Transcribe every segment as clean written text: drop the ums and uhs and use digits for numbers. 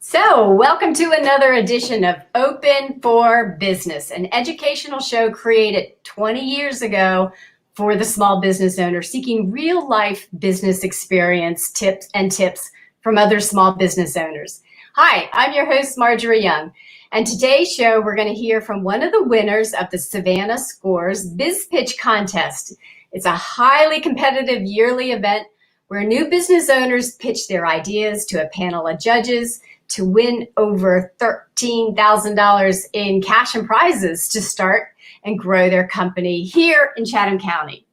So, welcome to another edition of Open for Business, an educational show created 20 years ago for the small business owner seeking real-life business experience, tips from other small business owners. Hi, I'm your host, Marjorie Young, and today's show we're going to hear from one of the winners of the Savannah Scores Biz Pitch Contest. It's a highly competitive yearly event where new business owners pitch their ideas to a panel of judges to win over $13,000 in cash and prizes to start and grow their company here in Chatham County.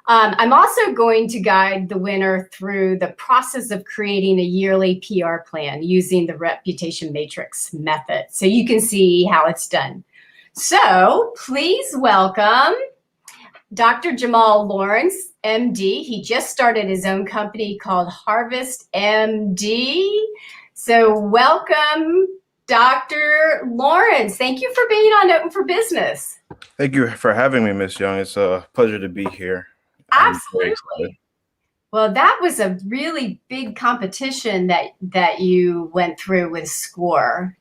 I'm also going to guide the winner through the process of creating a yearly PR plan using the reputation matrix method, so you can see how it's done. So please welcome Dr. Jamal Lawrence, MD. He just started his own company called Harvest MD. So welcome, Dr. Lawrence. Thank you for being on Open for Business. Thank you for having me, Ms. Young. It's a pleasure to be here. Absolutely. Well, that was a really big competition that you went through with SCORE.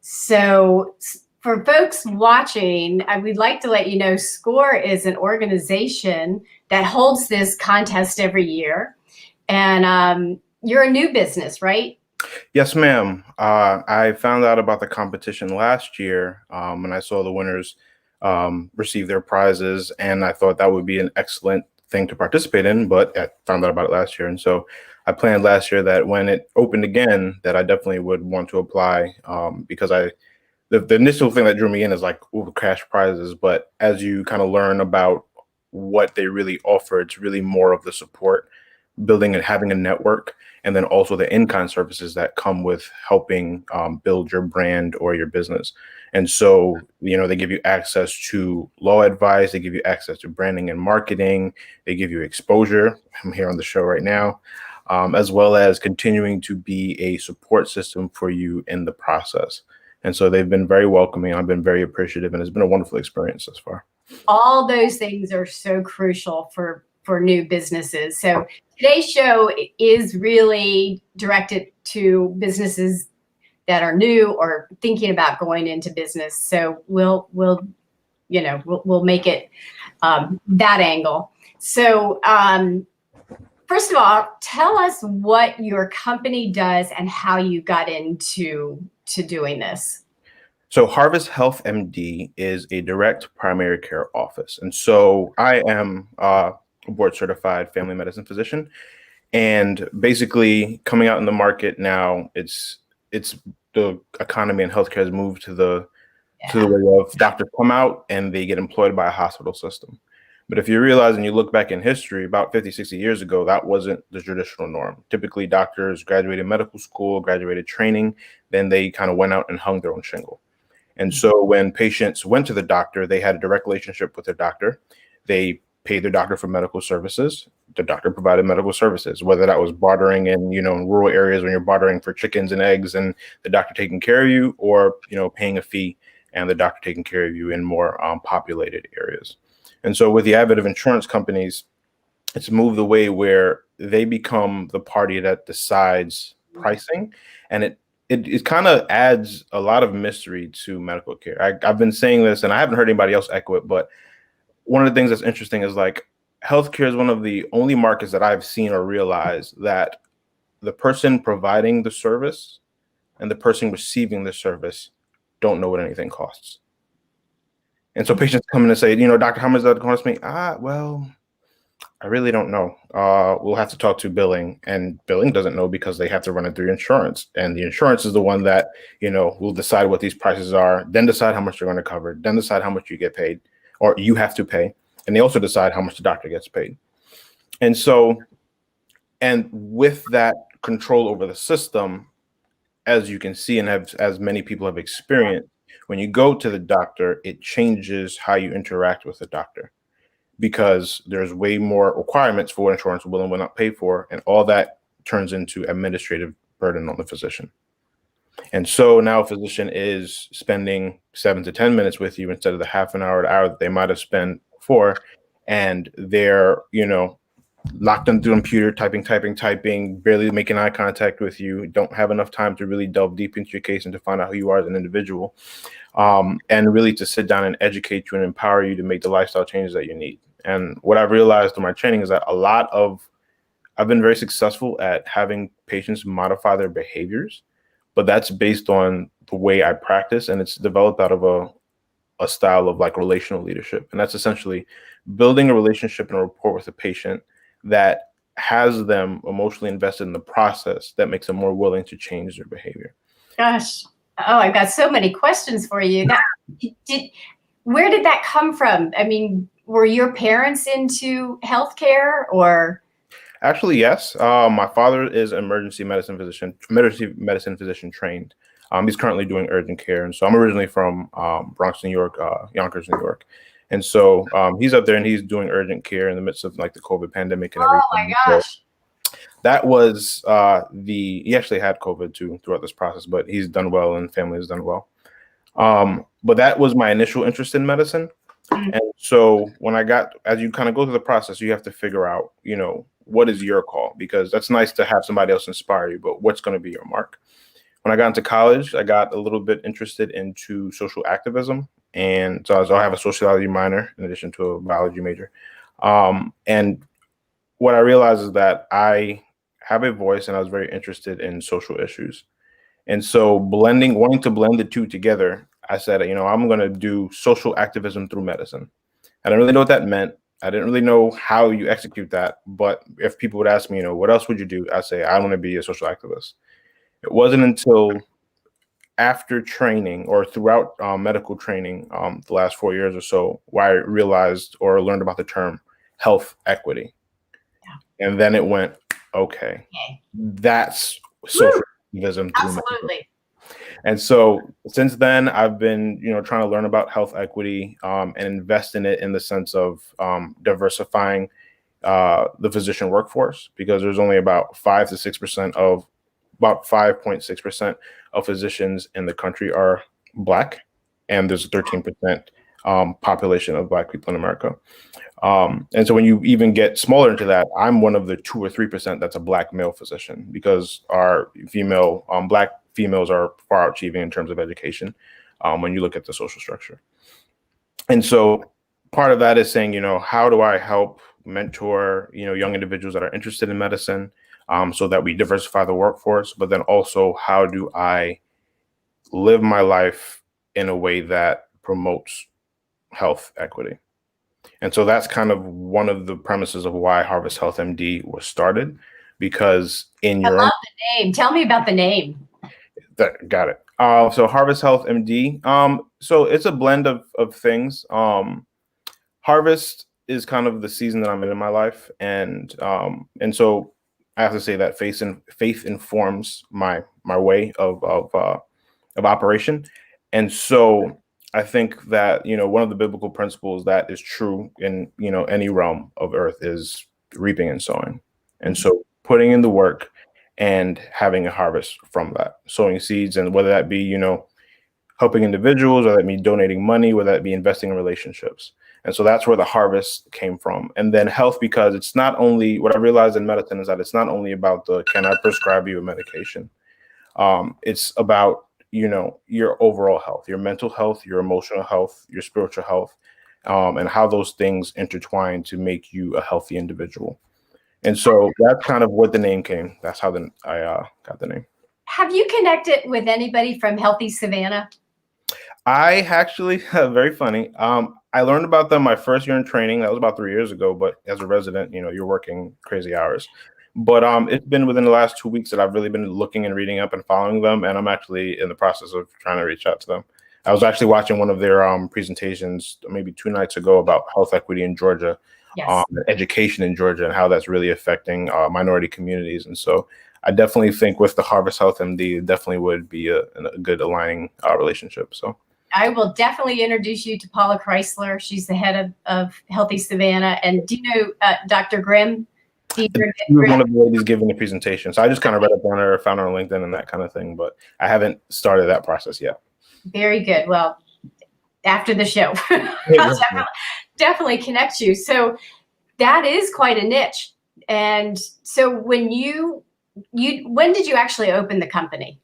So for folks watching, I would like to let you know SCORE is an organization that holds this contest every year. And you're a new business, right? Yes, ma'am. I found out about the competition last year when I saw the winners receive their prizes, and I thought that would be an excellent thing to participate in, but I found out about it last year. And so I planned last year that when it opened again, that I definitely would want to apply because the initial thing that drew me in is like, ooh, cash prizes. But as you kind of learn about what they really offer, it's really more of the support, building and having a network, and then also the in-kind services that come with helping build your brand or your business. And so, you know, they give you access to law advice, they give you access to branding and marketing, they give you exposure. I'm here on the show right now, as well as continuing to be a support system for you in the process. And so they've been very welcoming. I've been very appreciative, and it's been a wonderful experience thus far. All those things are so crucial for new businesses. So today's show is really directed to businesses that are new or thinking about going into business. So we'll make it that angle. So first of all, tell us what your company does and how you got into doing this. So Harvest Health MD is a direct primary care office. And so I am a board certified family medicine physician. And basically coming out in the market now, it's the economy and healthcare has moved to the way of doctors come out and they get employed by a hospital system. But if you realize and you look back in history, about 50, 60 years ago, that wasn't the traditional norm. Typically, doctors graduated medical school, graduated training, then they kind of went out and hung their own shingle. And so when patients went to the doctor, they had a direct relationship with their doctor. They paid their doctor for medical services. The doctor provided medical services, whether that was bartering in rural areas when you're bartering for chickens and eggs and the doctor taking care of you, or paying a fee and the doctor taking care of you in more populated areas. And so with the advent of insurance companies, it's moved the way where they become the party that decides pricing, and it kind of adds a lot of mystery to medical care. I've been saying this, and I haven't heard anybody else echo it, but one of the things that's interesting is like healthcare is one of the only markets that I've seen or realized that the person providing the service and the person receiving the service don't know what anything costs. And so patients come in and say, doctor, how much does that cost me? Well, I really don't know. We'll have to talk to billing, and billing doesn't know because they have to run it through insurance. And the insurance is the one that, will decide what these prices are, then decide how much they're going to cover, then decide how much you get paid or you have to pay. And they also decide how much the doctor gets paid. And so, and with that control over the system, as you can see, and as many people have experienced, when you go to the doctor, it changes how you interact with the doctor, because there's way more requirements for what insurance will and will not pay for. And all that turns into administrative burden on the physician. And so now a physician is spending 7 to 10 minutes with you instead of the half an hour to hour that they might have spent before. And they're, locked onto the computer, typing, barely making eye contact with you, don't have enough time to really delve deep into your case and to find out who you are as an individual, and really to sit down and educate you and empower you to make the lifestyle changes that you need. And what I've realized through my training is that I've been very successful at having patients modify their behaviors, but that's based on the way I practice, and it's developed out of a style of like relational leadership. And that's essentially building a relationship and a rapport with a patient that has them emotionally invested in the process that makes them more willing to change their behavior. Gosh, oh, I've got so many questions for you. Where did that come from? I mean, were your parents into healthcare or? Actually, yes. My father is an emergency medicine physician trained. He's currently doing urgent care. And so I'm originally from Bronx, New York, Yonkers, New York. And so he's up there and he's doing urgent care in the midst of like the COVID pandemic and everything. Oh my gosh. So that was he actually had COVID too throughout this process, but he's done well and family has done well. But that was my initial interest in medicine. And so as you kind of go through the process, you have to figure out, what is your call? Because that's nice to have somebody else inspire you, but what's going to be your mark? When I got into college, I got a little bit interested into social activism. And so I have a sociology minor in addition to a biology major. And what I realized is that I have a voice and I was very interested in social issues. And so wanting to blend the two together, I said, I'm going to do social activism through medicine. I didn't really know what that meant. I didn't really know how you execute that. But if people would ask me, what else would you do? I say, I want to be a social activist. It wasn't until after training or throughout medical training, the last 4 years or so, where I realized or learned about the term health equity. Yeah. And then it went, okay. That's social activism. Absolutely. And so since then, I've been, trying to learn about health equity and invest in it in the sense of diversifying the physician workforce, because there's only about 5.6% of physicians in the country are Black, and there's a 13% population of Black people in America. And so when you even get smaller into that, I'm one of the 2 or 3% that's a Black male physician, because our Black females are far achieving in terms of education when you look at the social structure. And so part of that is saying, how do I help mentor, young individuals that are interested in medicine, so that we diversify the workforce, but then also how do I live my life in a way that promotes health equity? And so that's kind of one of the premises of why Harvest Health MD was started, because I love the name. Tell me about the name. Got it. So Harvest Health MD. So it's a blend of things. Harvest is kind of the season that I'm in my life, and so I have to say that faith informs my way of operation. And so I think that, one of the biblical principles that is true in, any realm of earth is reaping and sowing. And so putting in the work and having a harvest from that, sowing seeds, and whether that be, helping individuals, or that be donating money, whether that be investing in relationships. And so that's where the harvest came from. And then health, because it's not only, what I realized in medicine is that it's not only about can I prescribe you a medication? It's about, your overall health, your mental health, your emotional health, your spiritual health, and how those things intertwine to make you a healthy individual. And so that's kind of what the name came. That's how I got the name. Have you connected with anybody from Healthy Savannah? I actually, very funny. I learned about them my first year in training. That was about 3 years ago. But as a resident, you're working crazy hours. But it's been within the last 2 weeks that I've really been looking and reading up and following them. And I'm actually in the process of trying to reach out to them. I was actually watching one of their presentations maybe 2 nights ago about health equity in Georgia, yes. Education in Georgia, and how that's really affecting minority communities. And so I definitely think with the Harvest Health MD, it definitely would be a good aligning relationship. So I will definitely introduce you to Paula Chrysler. She's the head of Healthy Savannah. And do you know Dr. Grimm? She was one of the ladies giving the presentation. So I just kind of read up on her, found her on LinkedIn and that kind of thing, but I haven't started that process yet. Very good. Well, after the show, I'll definitely connect you. So that is quite a niche. And so when when did you actually open the company?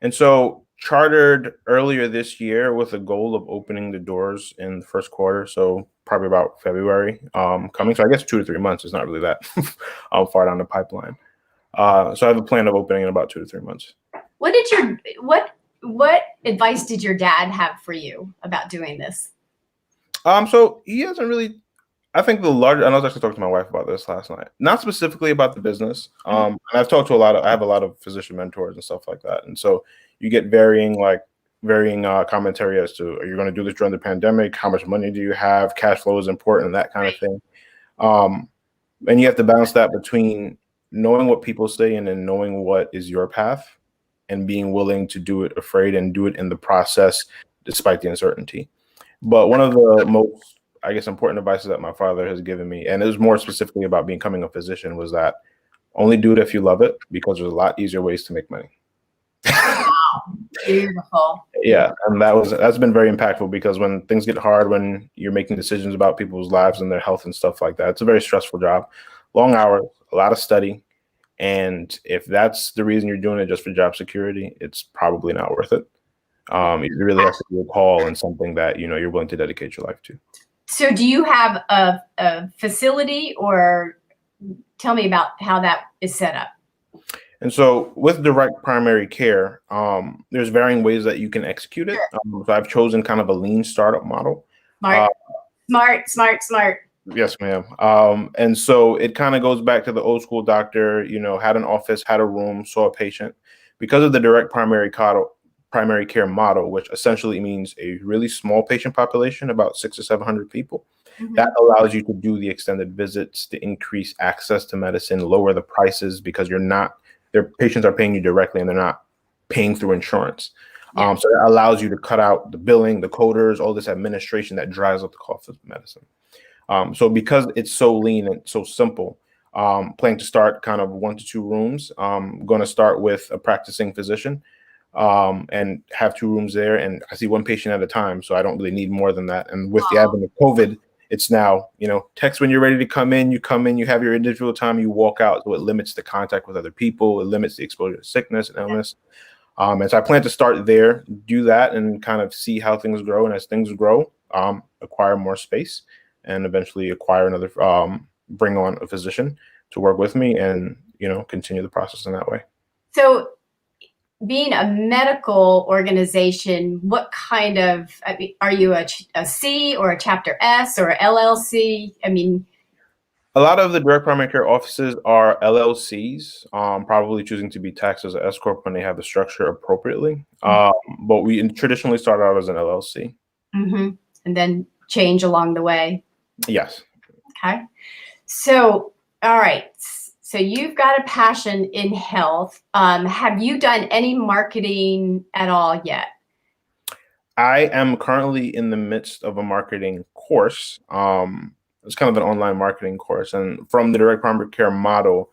And so chartered earlier this year with a goal of opening the doors in the first quarter. So probably about February coming. So I guess 2 to 3 months is not really that far down the pipeline. So I have a plan of opening in about 2 to 3 months. What advice did your dad have for you about doing this? So he hasn't really. I think I was actually talking to my wife about this last night. Not specifically about the business. And I've talked to I have a lot of physician mentors and stuff like that. And so you get varying commentary as to, are you going to do this during the pandemic? How much money do you have? Cash flow is important, that kind of thing. And you have to balance that between knowing what people say and then knowing what is your path and being willing to do it afraid and do it in the process despite the uncertainty. But one of the most, I guess, important advice that my father has given me, and it was more specifically about becoming a physician, was that only do it if you love it, because there's a lot easier ways to make money. Wow. Beautiful. Yeah, and that's been very impactful, because when things get hard, when you're making decisions about people's lives and their health and stuff like that, it's a very stressful job, long hours, a lot of study. And if that's the reason you're doing it just for job security, it's probably not worth it. It really has to be a call and something that you're willing to dedicate your life to. So do you have a facility, or tell me about how that is set up? And so with direct primary care, there's varying ways that you can execute it. So I've chosen kind of a lean startup model. Smart. Yes, ma'am. And so it kind of goes back to the old school doctor, had an office, had a room, saw a patient. Because of the direct primary care model, which essentially means a really small patient population, about 600 to 700 people, that allows you to do the extended visits, to increase access to medicine, lower the prices, because their patients are paying you directly and they're not paying through insurance. So that allows you to cut out the billing, the coders, all this administration that drives up the cost of medicine. So because it's so lean and so simple, planning to start kind of 1 to 2 rooms. I'm going to start with a practicing physician and have 2 rooms there. And I see 1 patient at a time, so I don't really need more than that. And with the advent of COVID, it's now, text when you're ready to come in, you have your individual time, you walk out. So it limits the contact with other people. It limits the exposure to sickness and illness. And so I plan to start there, do that, and kind of see how things grow. And as things grow, acquire more space, and eventually acquire another, bring on a physician to work with me, and, continue the process in that way. So being a medical organization, what kind of, are you a C or a Chapter S or a LLC? A lot of the direct primary care offices are LLCs, probably choosing to be taxed as an S corp when they have the structure appropriately. But we traditionally started out as an LLC. And then change along the way. Yes. Okay. So, all right. So you've got a passion in health. Have you done any marketing at all yet? I am currently in the midst of a marketing course. It's kind of an online marketing course. And from the direct primary care model,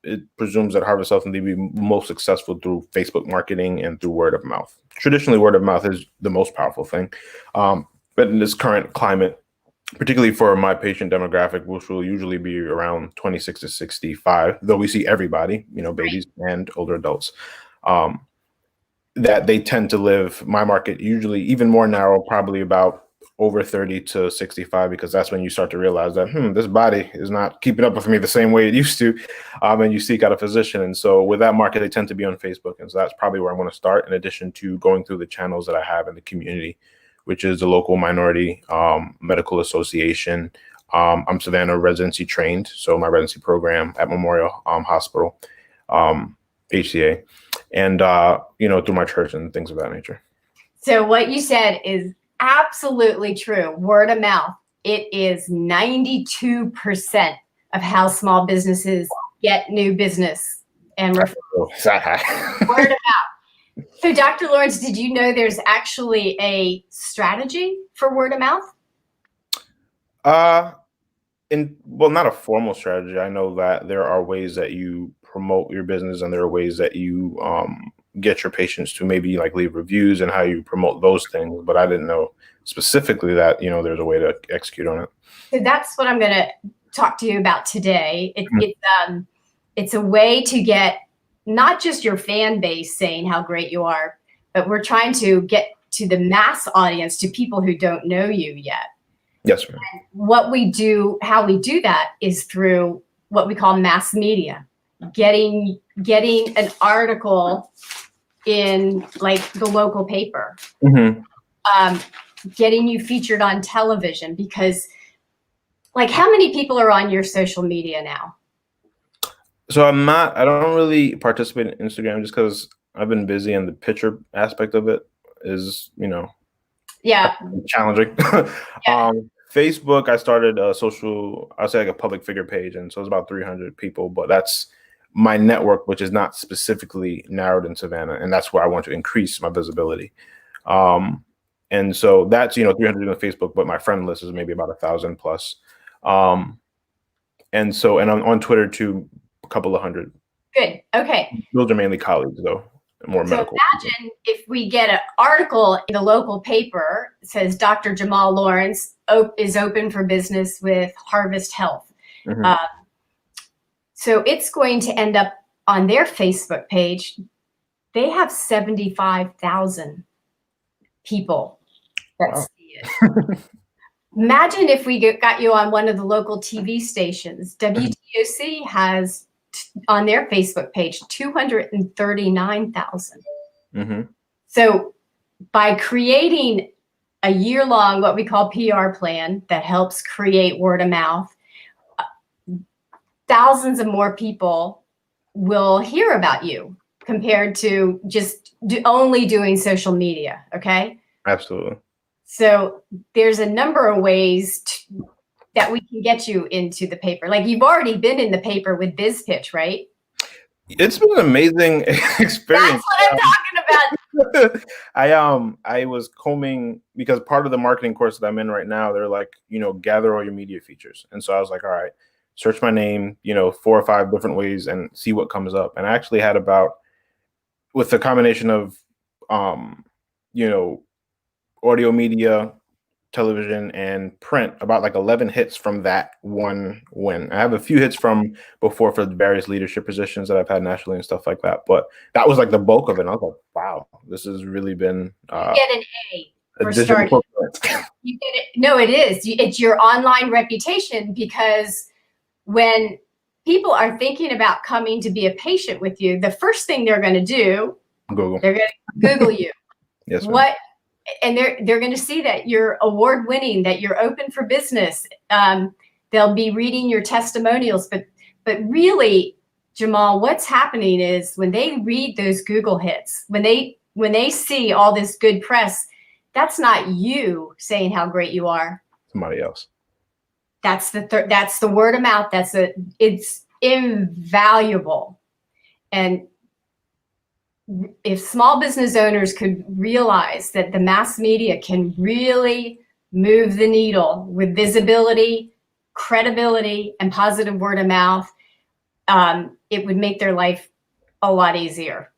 it presumes that Harvest Health and will be most successful through Facebook marketing and through word of mouth. Traditionally, word of mouth is the most powerful thing. But in this current climate, particularly for my patient demographic, which will usually be around 26 to 65, though we see everybody, babies and older adults, that they tend to live, my market usually even more narrow, probably about over 30 to 65, because that's when you start to realize that, this body is not keeping up with me the same way it used to, and you seek out a physician. And so with that market, they tend to be on Facebook. And so that's probably where I'm going to start, in addition to going through the channels that I have in the community, which is the local minority medical association. I'm Savannah residency trained, so my residency program at Memorial Hospital, HCA, and through my church and things of that nature. So what you said is absolutely true. Word of mouth. It is 92% of how small businesses get new business and referrals. Word of mouth. So Dr. Lawrence, did you know there's actually a strategy for word of mouth? Not a formal strategy. I know that there are ways that you promote your business, and there are ways that you get your patients to maybe leave reviews and how you promote those things. But I didn't know specifically that, there's a way to execute on it. So that's what I'm going to talk to you about today. It's a way to get not just your fan base saying how great you are, but we're trying to get to the mass audience, to people who don't know you yet. Yes, ma'am. What we do, how we do that is through what we call mass media, getting an article in like the local paper, getting you featured on television, because like how many people are on your social media now? So I don't really participate in Instagram just because I've been busy, and the picture aspect of it is, challenging. Yeah. Facebook, I started a I'll say like a public figure page. And so it's about 300 people, but that's my network, which is not specifically narrowed in Savannah. And that's where I want to increase my visibility. And so that's, 300 on Facebook, but my friend list is maybe about 1,000 plus. And on Twitter too, a couple of hundred. Good. Okay. Those are mainly colleagues though, more medical. Imagine if we get an article in the local paper that says Dr. Jamal Lawrence is open for business with Harvest Health. So it's going to end up on their Facebook page. They have 75,000 people that see it. Imagine if we got you on one of the local TV stations. WTOC has on their Facebook page 239,000. So by creating a year-long, what we call PR plan that helps create word of mouth, thousands of more people will hear about you compared to just only doing social media. Okay. Absolutely. So there's a number of ways that we can get you into the paper. Like you've already been in the paper with Biz Pitch, right? It's been an amazing experience. That's what I'm talking about. I was combing, because part of the marketing course that I'm in right now, they're like, gather all your media features. And so I was like, all right, search my name, 4 or 5 different ways and see what comes up. And I actually had with the combination of, audio media, television, and print, about like 11 hits from that one win. I have a few hits from before for various leadership positions that I've had nationally and stuff like that. But that was like the bulk of it. And I was like, wow, this has really been you get an A for starting. You get it. No, it is. It's your online reputation, because when people are thinking about coming to be a patient with you, the first thing they're going to do, Google. They're going to Google you. Yes. And they're going to see that you're award winning, that you're open for business. They'll be reading your testimonials, but really, Jamal, what's happening is when they read those Google hits, when they see all this good press, that's not you saying how great you are. Somebody else. That's the word of mouth. It's invaluable. And if small business owners could realize that the mass media can really move the needle with visibility, credibility, and positive word of mouth, it would make their life a lot easier.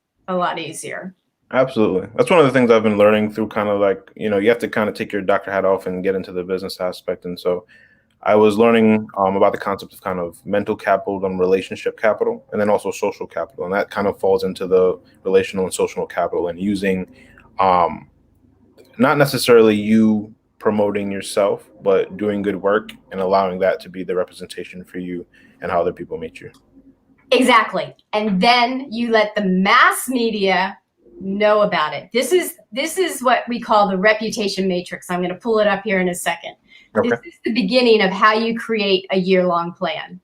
Absolutely. That's one of the things I've been learning through kind of like, you have to kind of take your doctor hat off and get into the business aspect. And so I was learning about the concept of kind of mental capital and relationship capital, and then also social capital. And that kind of falls into the relational and social capital, and using not necessarily you promoting yourself, but doing good work and allowing that to be the representation for you and how other people meet you. Exactly. And then you let the mass media know about it. This is what we call the reputation matrix. I'm going to pull it up here in a second. Okay. This is the beginning of how you create a year-long plan.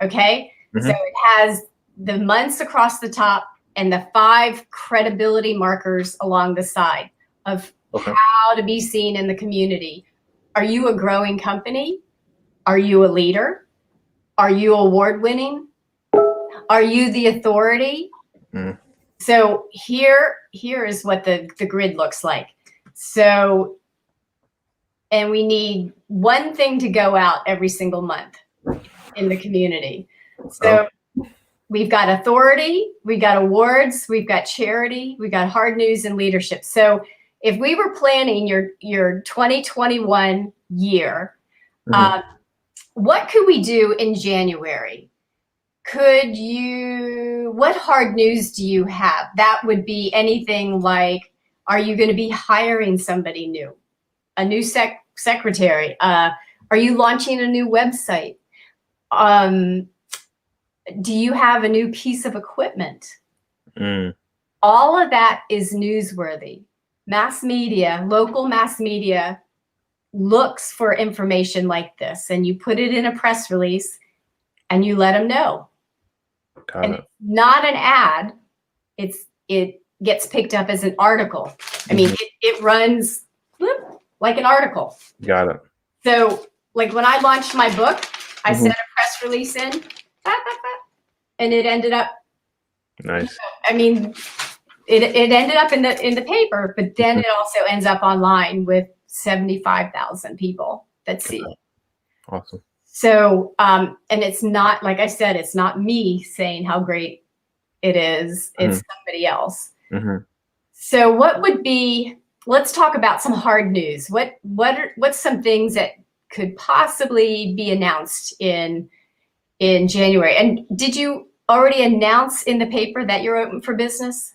Okay. So it has the months across the top and the 5 credibility markers along the side of how to be seen in the community. Are you a growing company? Are you a leader? Are you award-winning? Are you the authority? So here is what the grid looks like. So, and we need one thing to go out every single month in the community. So we've got authority, we've got awards, we've got charity, we've got hard news and leadership. So if we were planning your 2021 year, what could we do in January? What hard news do you have? That would be anything like, are you going to be hiring somebody new, a new secretary? Are you launching a new website? Do you have a new piece of equipment? All of that is newsworthy. Mass media, local mass media looks for information like this, and you put it in a press release and you let them know. And it's not an ad. It gets picked up as an article. I mean, it runs like an article. Got it. So like when I launched my book, I sent a press release in, and it ended up nice. I mean, it ended up in the paper, but then it also ends up online with 75,000 people that see it. Awesome. So, and it's not, like I said, it's not me saying how great it is. It's somebody else. So let's talk about some hard news. What's some things that could possibly be announced in January? And did you already announce in the paper that you're open for business?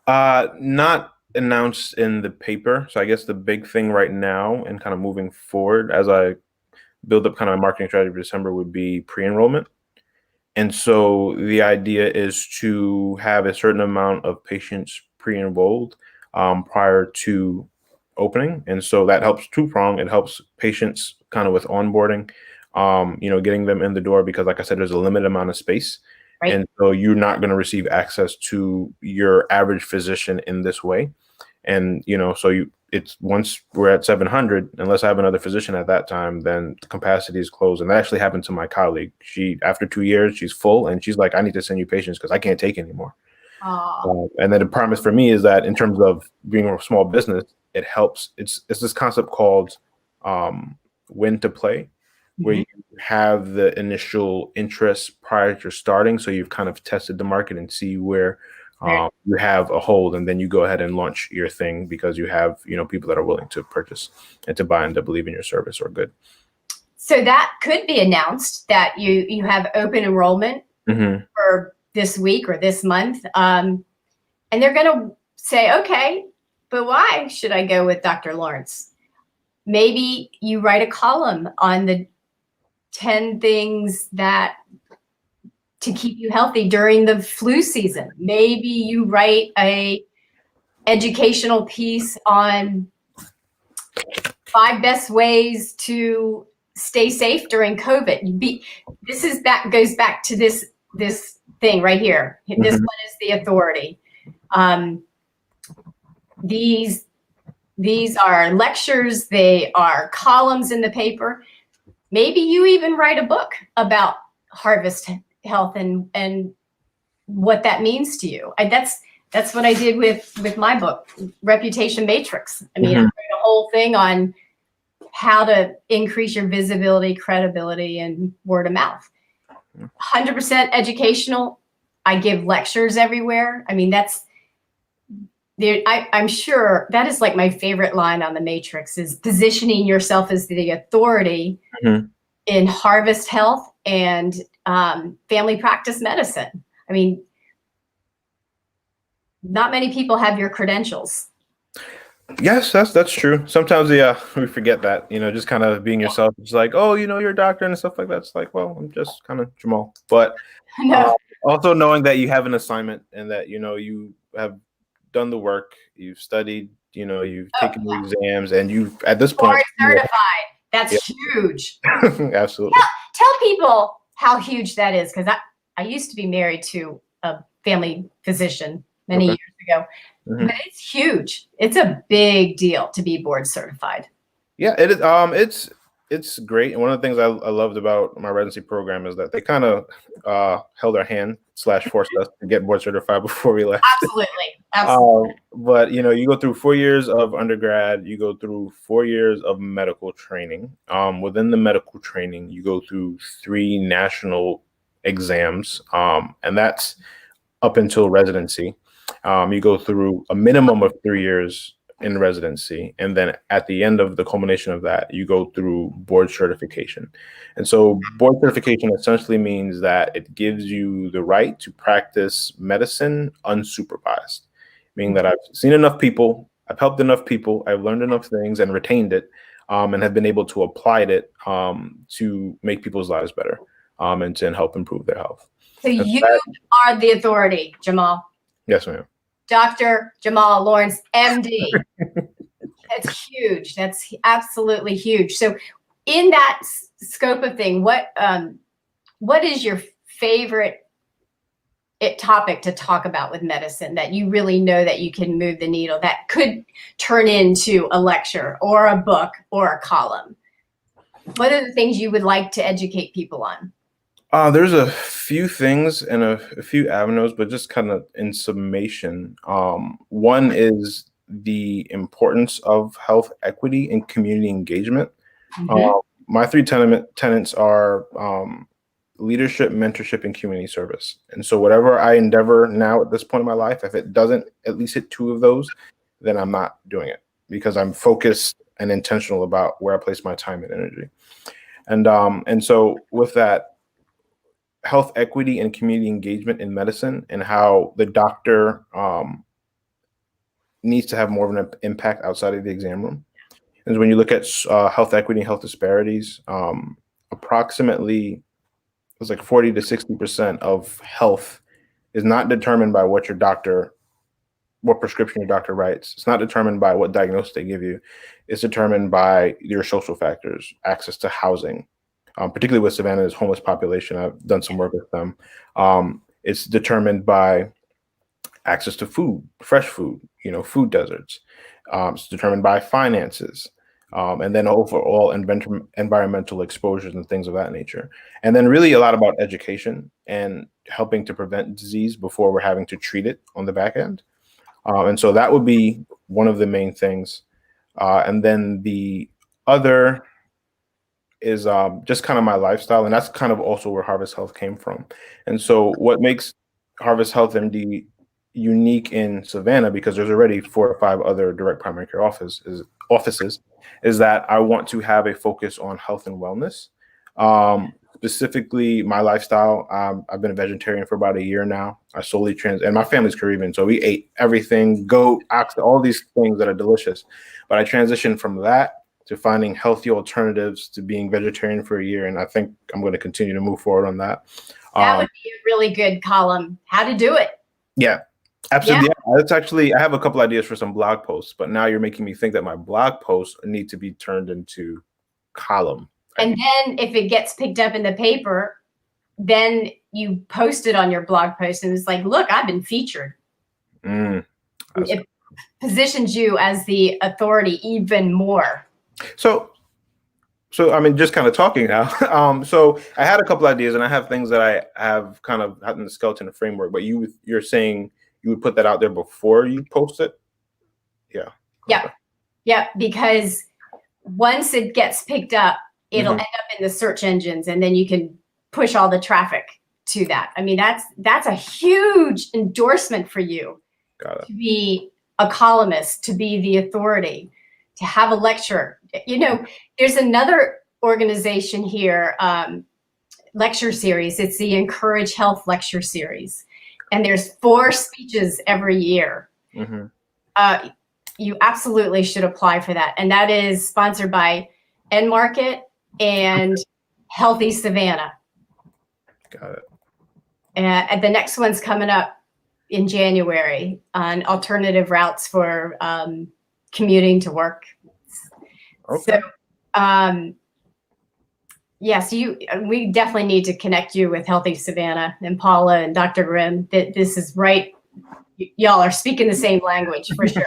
Not announced in the paper. So I guess the big thing right now and kind of moving forward as I build up kind of a marketing strategy for December would be pre-enrollment. And so the idea is to have a certain amount of patients pre-enrolled prior to opening. And so that helps two-prong. It helps patients kind of with onboarding, getting them in the door, because like I said, there's a limited amount of space. Right. And so you're not going to receive access to your average physician in this way. And, it's once we're at 700, unless I have another physician at that time, then the capacity is closed. And that actually happened to my colleague. After 2 years, she's full and she's like, I need to send you patients because I can't take anymore. And then the promise for me is that in terms of being a small business, it helps. It's this concept called when to play, where you have the initial interest prior to starting. So you've kind of tested the market and see where you have a hold, and then you go ahead and launch your thing because you have, people that are willing to purchase and to buy and to believe in your service or good. So that could be announced that you have open enrollment for this week or this month. And they're going to say, okay, but why should I go with Dr. Lawrence? Maybe you write a column on the 10 things that to keep you healthy during the flu season. Maybe you write a educational piece on 5 best ways to stay safe during COVID. Goes back to this thing right here. This one is the authority. These are lectures. They are columns in the paper. Maybe you even write a book about harvest health and what that means to you. That's what I did with my book, Reputation Matrix. I mean, I wrote a whole thing on how to increase your visibility, credibility, and word of mouth. 100% educational. I give lectures everywhere. I mean, I'm sure that is like my favorite line on the Matrix is positioning yourself as the authority in harvest health and family practice medicine. I mean, not many people have your credentials. Yes, that's true. Sometimes, we forget that, just kind of being yourself. It's like, oh, you're a doctor and stuff like that. It's like, well, I'm just kind of Jamal. But also knowing that you have an assignment and that, you have done the work, you've studied, you've taken the exams, and you've, at this point, certified. That's huge. Absolutely. Tell people how huge that is, because I used to be married to a family physician many years ago. But it's huge. It's a big deal to be board certified. Yeah, it is. It's great. And one of the things I loved about my residency program is that they kind of held our hand / forced us to get board certified before we left. Absolutely. But you go through 4 years of undergrad, you go through 4 years of medical training. Within the medical training, you go through 3 national exams, and that's up until residency. You go through a minimum of 3 years in residency. And then at the end of the culmination of that, you go through board certification. And so board certification essentially means that it gives you the right to practice medicine unsupervised, meaning that I've seen enough people, I've helped enough people, I've learned enough things and retained it, and have been able to apply it to make people's lives better, and to help improve their health. So you are the authority, Jamal. Yes, ma'am. Dr. Jamal Lawrence, MD. That's huge. That's absolutely huge. So in that scope of thing, what is your favorite topic to talk about with medicine that you really know that you can move the needle, that could turn into a lecture or a book or a column? What are the things you would like to educate people on? There's a few things and a few avenues, but just kind of in summation. One is the importance of health equity and community engagement. My three tenets are leadership, mentorship, and community service. And so whatever I endeavor now at this point in my life, if it doesn't at least hit two of those, then I'm not doing it, because I'm focused and intentional about where I place my time and energy. And so with that, health equity and community engagement in medicine, and how the doctor needs to have more of an impact outside of the exam room. And when you look at health equity and health disparities, approximately it's like 40 to 60% of health is not determined by what prescription your doctor writes. It's not determined by what diagnosis they give you. It's determined by your social factors, access to housing, particularly with Savannah's homeless population. I've done some work with them. It's determined by access to food, fresh food, food deserts. It's determined by finances, and then overall environmental exposures and things of that nature. And then really a lot about education and helping to prevent disease before we're having to treat it on the back end. And so that would be one of the main things. And then the other is just kind of my lifestyle. And that's kind of also where Harvest Health came from. And so what makes Harvest Health MD unique in Savannah, because there's already 4 or 5 other direct primary care offices, is that I want to have a focus on health and wellness. Specifically, my lifestyle, I've been a vegetarian for about a year now. I solely and my family's Caribbean, so we ate everything, goat, ox, all these things that are delicious. But I transitioned from that to finding healthy alternatives to being vegetarian for a year. And I think I'm going to continue to move forward on that. That would be a really good column, how to do it. Yeah, absolutely. Yeah. It's actually, I have a couple ideas for some blog posts, but now you're making me think that my blog posts need to be turned into column. And then if it gets picked up in the paper, then you post it on your blog post and it's like, look, I've been featured. It positions you as the authority even more. So I mean, just kind of talking now. So I had a couple ideas, and I have things that I have kind of had in the skeleton framework, but you're saying you would put that out there before you post it? Yeah. Yeah. Yeah. Because once it gets picked up, it'll end up in the search engines, and then you can push all the traffic to that. I mean, that's a huge endorsement for you. Got it. To be a columnist, to be the authority, to have a lecture. There's another organization here, lecture series. It's the Encourage Health lecture series. And there's 4 speeches every year. You absolutely should apply for that. And that is sponsored by Market and Healthy Savannah. Got it. And the next one's coming up in January on alternative routes for commuting to work. Okay. So, yes, we definitely need to connect you with Healthy Savannah and Paula and Dr. Grimm. This is right. Y'all are speaking the same language for sure.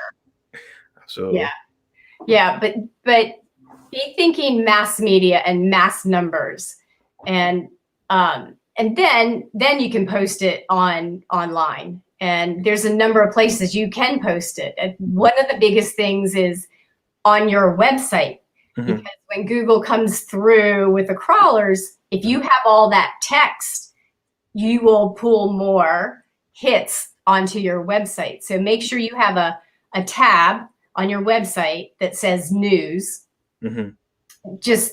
Absolutely. Yeah. But be thinking mass media and mass numbers, and then you can post it online. And there's a number of places you can post it. And one of the biggest things is on your website, because when Google comes through with the crawlers, if you have all that text, you will pull more hits onto your website. So make sure you have a tab on your website that says news. Mm-hmm.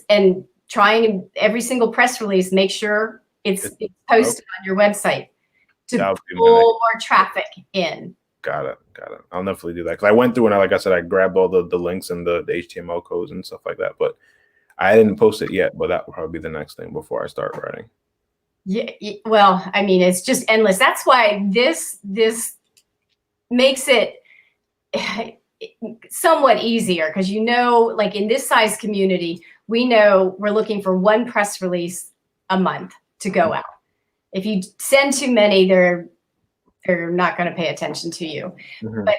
And trying every single press release, make sure it's posted on your website to pull more traffic in. Got it. I'll definitely do that, because I went through and like I said, I grabbed all the links and the HTML codes and stuff like that, but I didn't post it yet. But that will probably be the next thing before I start writing. Yeah, well, I mean, it's just endless. That's why this makes it somewhat easier, because like in this size community, we know we're looking for one press release a month to go out. If you send too many, they're not going to pay attention to you. Mm-hmm. But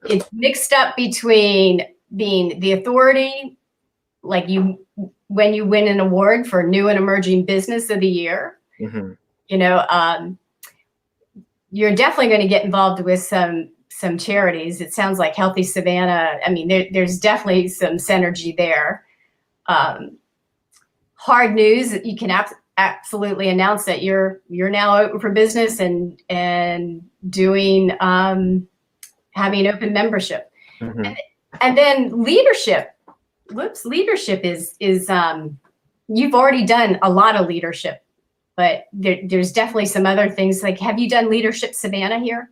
it's mixed up between being the authority, like when you win an award for New and Emerging Business of the Year. Mm-hmm. You're definitely going to get involved with some charities. It sounds like Healthy Savannah. I mean, there's definitely some synergy there. Hard news, you can absolutely announce that you're now open for business and doing having open membership. Mm-hmm. And then leadership. Leadership is you've already done a lot of leadership, but there's definitely some other things. Like, have you done Leadership Savannah here?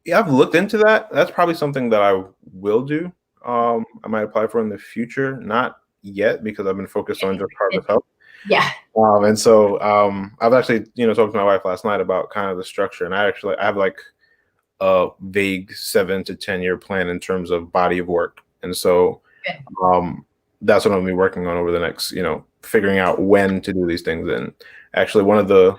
Yeah, I've looked into that. That's probably something that I will do. I might apply for in the future. Not yet, because I've been focused on just Harvest Health. Yeah. And so I've actually, talked to my wife last night about kind of the structure, and I have like a vague 7 to 10 year plan in terms of body of work. And so that's what I'm gonna be working on over the next, figuring out when to do these things. And actually one of the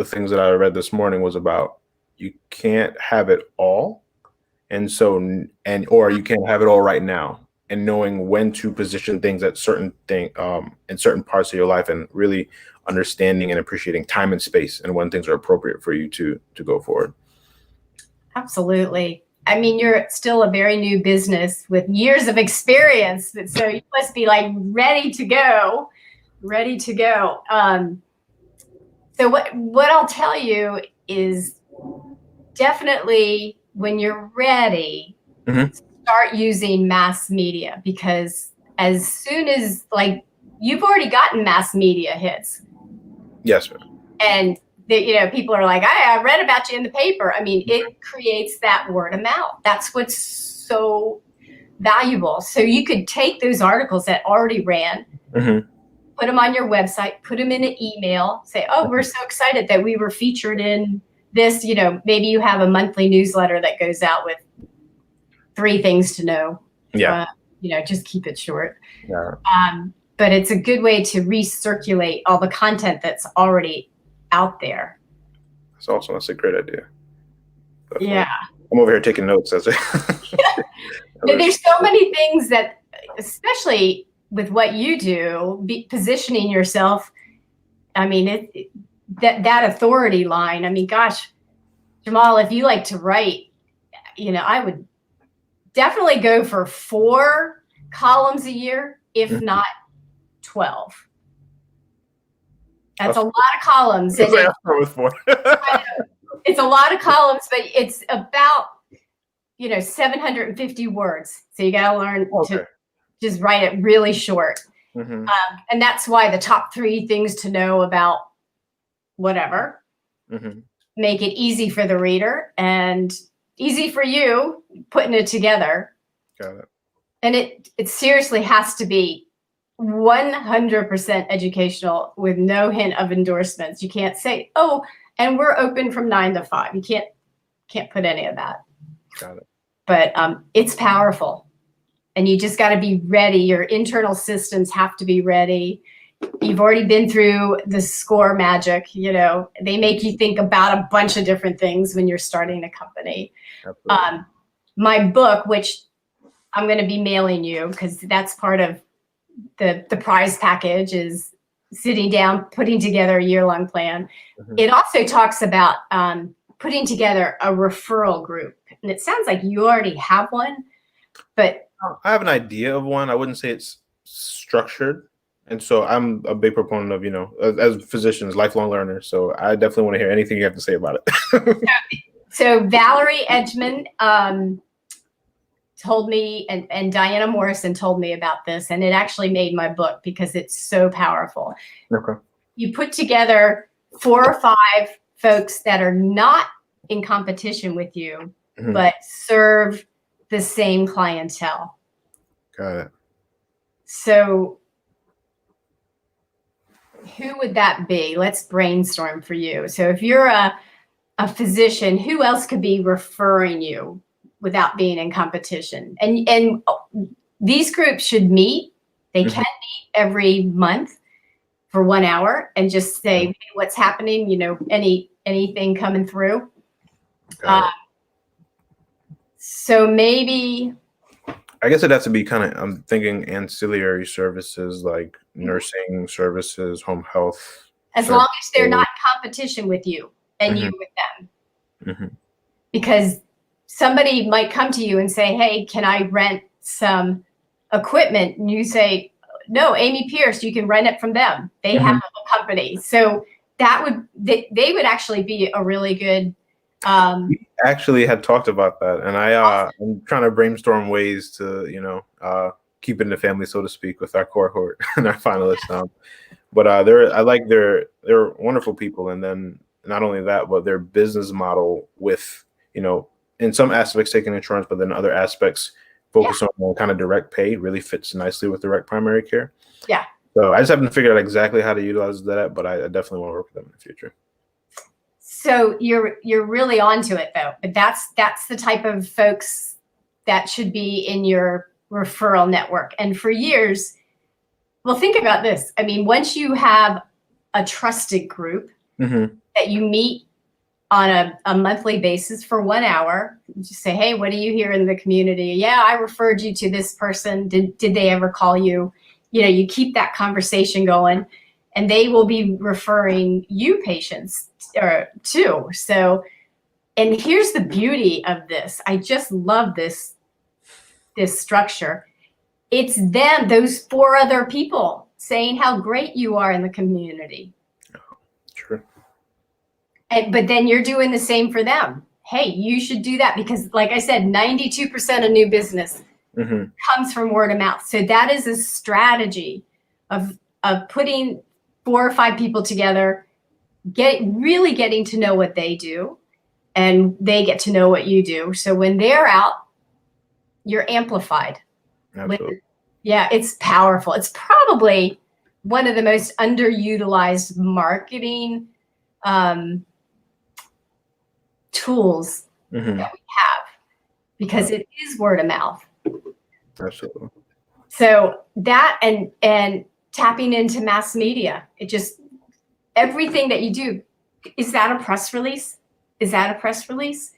things that I read this morning was about, you can't have it all. Or you can't have it all right now, and knowing when to position things at in certain parts of your life, and really understanding and appreciating time and space, and when things are appropriate for you to go forward. Absolutely. I mean, you're still a very new business with years of experience, so you must be like ready to go. So what I'll tell you is, definitely when you're ready, mm-hmm. start using mass media, because as soon as, like, you've already gotten mass media hits. Yes, ma'am. And people are like, I read about you in the paper. I mean, it creates that word of mouth. That's what's so valuable. So you could take those articles that already ran, mm-hmm. put them on your website, put them in an email, say, oh, we're so excited that we were featured in this. Maybe you have a monthly newsletter that goes out with 3 things to know. Yeah. Just keep it short. Yeah. But it's a good way to recirculate all the content that's already out there. That's awesome. That's a great idea. Definitely. Yeah. I'm over here taking notes. There's so many things that, especially with what you do, positioning yourself. I mean, that authority line. I mean, gosh, Jamal, if you like to write, I would definitely go for 4 columns a year, if mm-hmm. not 12. That's a lot of columns. And it's a lot of columns, but it's about 750 words. So you got to learn to just write it really short. Mm-hmm. And that's why the top 3 things to know about whatever, mm-hmm. make it easy for the reader and easy for you putting it together. Got it. And it seriously has to be 100% educational, with no hint of endorsements. You can't say, oh, and we're open from 9 to 5. You can't put any of that. Got it. But it's powerful, and you just got to be ready. Your internal systems have to be ready. You've already been through the SCORE magic. They make you think about a bunch of different things when you're starting a company. My book, which I'm going to be mailing you, because that's part of the prize package, is sitting down, putting together a year-long plan. Mm-hmm. It also talks about putting together a referral group. And it sounds like you already have one, but I have an idea of one. I wouldn't say it's structured. And so I'm a big proponent of, as physicians, lifelong learners. So I definitely want to hear anything you have to say about it. So Valerie Edgman told me, and Diana Morrison told me about this, and it actually made my book because it's so powerful. Okay. You put together 4 or 5 folks that are not in competition with you, but serve the same clientele. Got it. So who would that be? Let's brainstorm for you. So if you're a physician, who else could be referring you without being in competition? And these groups should meet. They can meet every month for 1 hour and just say, hey, what's happening? You know, anything coming through. So maybe, I guess it has to be kind of, I'm thinking ancillary services like nursing services, home health. as long as they're not in competition with you and you with them. Because somebody might come to you and say, hey, can I rent some equipment? And you say, no, Amy Pierce, you can rent it from them. They have a company. So that would, they would actually be a really good. We actually had talked about that, and I'm trying to brainstorm ways to, keep it in the family, so to speak, with our cohort and our finalists. But they're wonderful people, and then not only that, but their business model with, in some aspects taking insurance, but then other aspects focus on kind of direct pay really fits nicely with direct primary care. Yeah. So I just haven't figured out exactly how to utilize that, but I definitely want to work with them in the future. So you're really onto it though. But that's the type of folks that should be in your referral network. And for years, well, think about this. I mean, once you have a trusted group that you meet on a monthly basis for 1 hour, just say, hey, what do you hear in the community? Yeah, I referred you to this person. Did they ever call you? You keep that conversation going, and they will be referring you patients too. So, and here's the beauty of this. I just love this structure. It's them, those 4 other people saying how great you are in the community. True. But then you're doing the same for them. Hey, you should do that because, like I said, 92% of new business comes from word of mouth. So that is a strategy of putting 4 or 5 people together, really getting to know what they do, and they get to know what you do. So when they're out, you're amplified. Absolutely. Yeah, it's powerful. It's probably one of the most underutilized marketing tools that we have, because it is word of mouth. Absolutely. So that and tapping into mass media, it just, everything that you do, is that a press release? Is that a press release?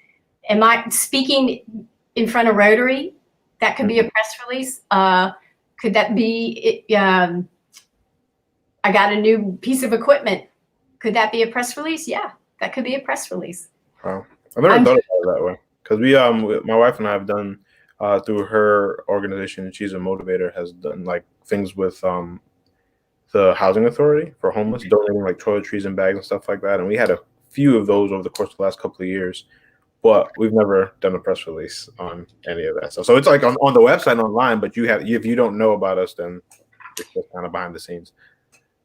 Am I speaking in front of Rotary? That could be a press release. Could that be, I got a new piece of equipment. Could that be a press release? Yeah, that could be a press release. Wow. I've never thought about it that way. Because my wife and I have done, through her organization, she's a motivator, has done like things with the housing authority for homeless, donating like toiletries and bags and stuff like that. And we had a few of those over the course of the last couple of years, but we've never done a press release on any of that stuff. So it's like on the website and online, but if you don't know about us, then it's just kind of behind the scenes.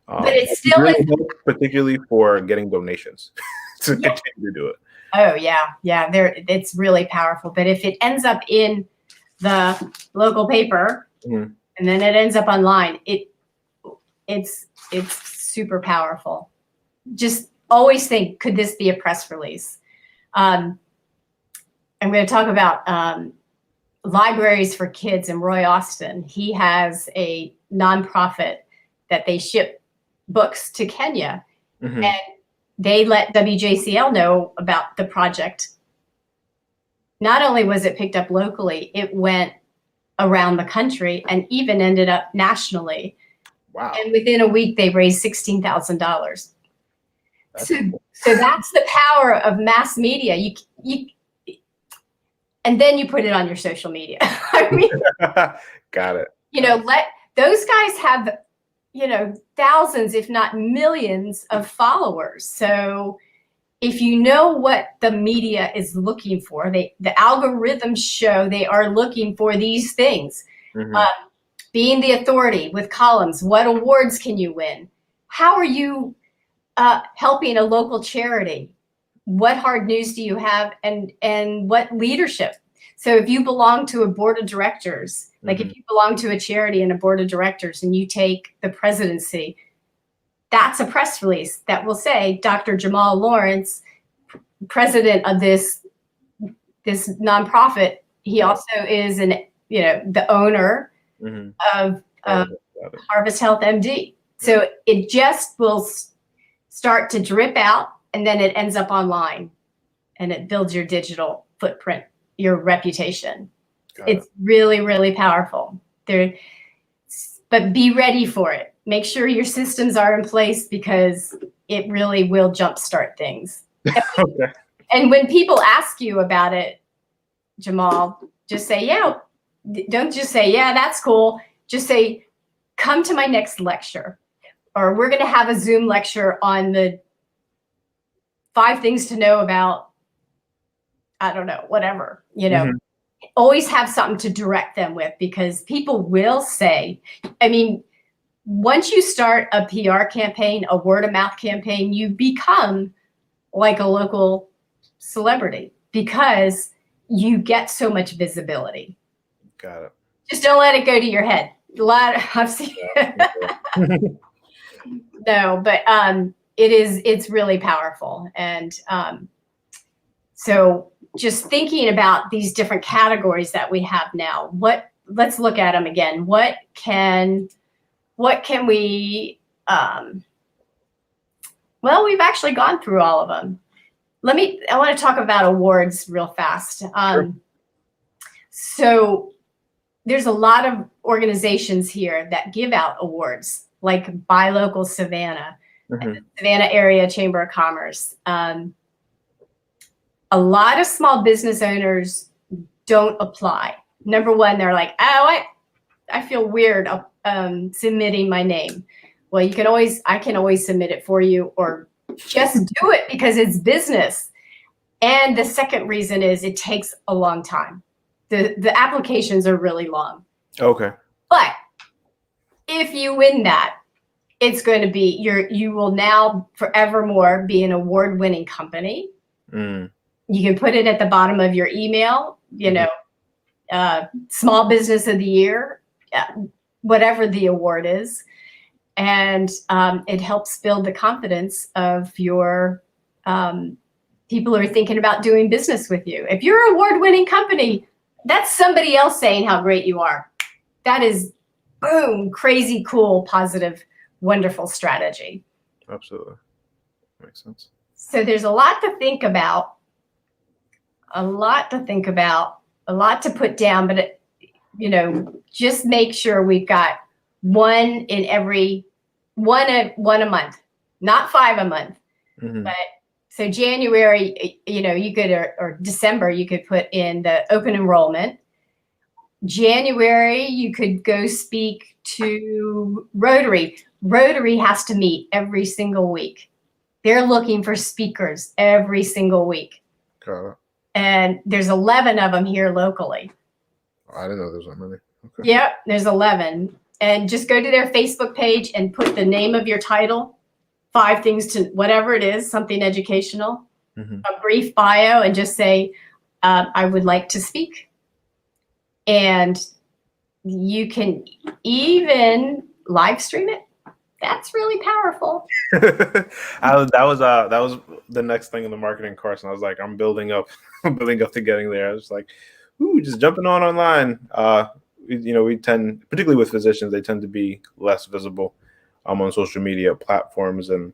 But it's still really helps, particularly for getting donations to continue to do it. Oh yeah, it's really powerful. But if it ends up in the local paper and then it ends up online, it's super powerful. Just always think, could this be a press release? I'm going to talk about Libraries for Kids in Roy Austin. He has a nonprofit that they ship books to Kenya, and they let WJCL know about the project. Not only was it picked up locally, it went around the country and even ended up nationally. Wow. And within a week, they raised $16,000. So that's the power of mass media. You and then you put it on your social media. I mean, got it. Let those guys have, thousands, if not millions of followers. So if you know what the media is looking for, the algorithms show they are looking for these things. Mm-hmm. Being the authority with columns, what awards can you win? How are you helping a local charity? What hard news do you have, and what leadership? So if you belong to a board of directors, like if you belong to a charity and a board of directors and you take the presidency, that's a press release that will say Dr. Jamal Lawrence, president of this nonprofit. He also is the owner of Harvest Health MD. So it just will start to drip out, and then it ends up online, and it builds your digital footprint, your reputation. It's really, really powerful. But be ready for it. Make sure your systems are in place, because it really will jumpstart things. Okay. And when people ask you about it, Jamal, just say, yeah. Don't just say, yeah, that's cool. Just say, come to my next lecture. Or we're going to have a Zoom lecture on the 5 things to know about, I don't know, whatever, Always have something to direct them with, because people will say, I mean, once you start a PR campaign, a word of mouth campaign, you become like a local celebrity, because you get so much visibility. Got it. Just don't let it go to your head. I've seen No, but it's really powerful. And so just thinking about these different categories that we have now, let's look at them again. What can we, well, we've actually gone through all of them. I want to talk about awards real fast. Sure. So there's a lot of organizations here that give out awards, like Buy Local Savannah, and the Savannah Area Chamber of Commerce. A lot of small business owners don't apply. Number one, they're like, oh, I feel weird submitting my name. Well, I can always submit it for you, or just do it because it's business. And the second reason is it takes a long time. The applications are really long. Okay. But if you win that, it's going to be you will now forevermore be an award-winning company. You can put it at the bottom of your email, Small Business of the Year, whatever the award is. And it helps build the confidence of your people who are thinking about doing business with you. If you're an award-winning company, that's somebody else saying how great you are. That is, boom, crazy, cool, positive, wonderful strategy. Absolutely. Makes sense. So there's a lot to think about, a lot to put down, but, just make sure we've got one a month, not 5 a month. But so January, you could, or December, you could put in the open enrollment. January, you could go speak to Rotary. Rotary has to meet every single week. They're looking for speakers every single week. Got it. And there's 11 of them here locally. I didn't know there was that many. Okay. Yep, there's 11. And just go to their Facebook page and put the name of your title, 5 things to whatever it is, something educational, a brief bio, and just say, I would like to speak. And you can even live stream it. That's really powerful. That was the next thing in the marketing course, and I was like, I'm building up to getting there. I was like, ooh, just jumping online. We tend, particularly with physicians, they tend to be less visible on social media platforms. And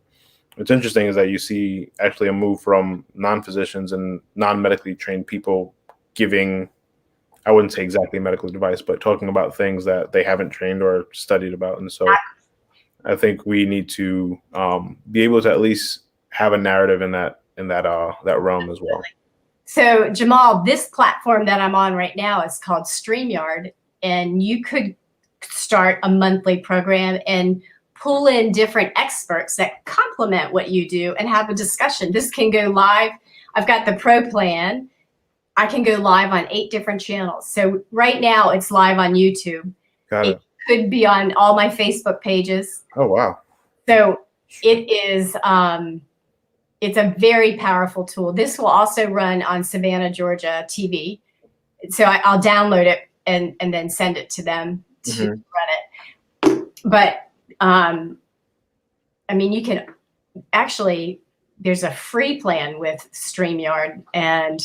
what's interesting is that you see actually a move from non-physicians and non-medically trained people giving, I wouldn't say exactly medical advice, but talking about things that they haven't trained or studied about. And so I think we need to be able to at least have a narrative in that realm as well. So Jamal, this platform that I'm on right now is called StreamYard, and you could start a monthly program and pull in different experts that complement what you do and have a discussion. This can go live. I've got the pro plan. I can go live on 8 different channels. So right now it's live on YouTube. Got it. Could be on all my Facebook pages. Oh, wow. So it is, it's a very powerful tool. This will also run on Savannah, Georgia TV. So I'll download it and then send it to them to run it. But, I mean, you can actually, there's a free plan with StreamYard, and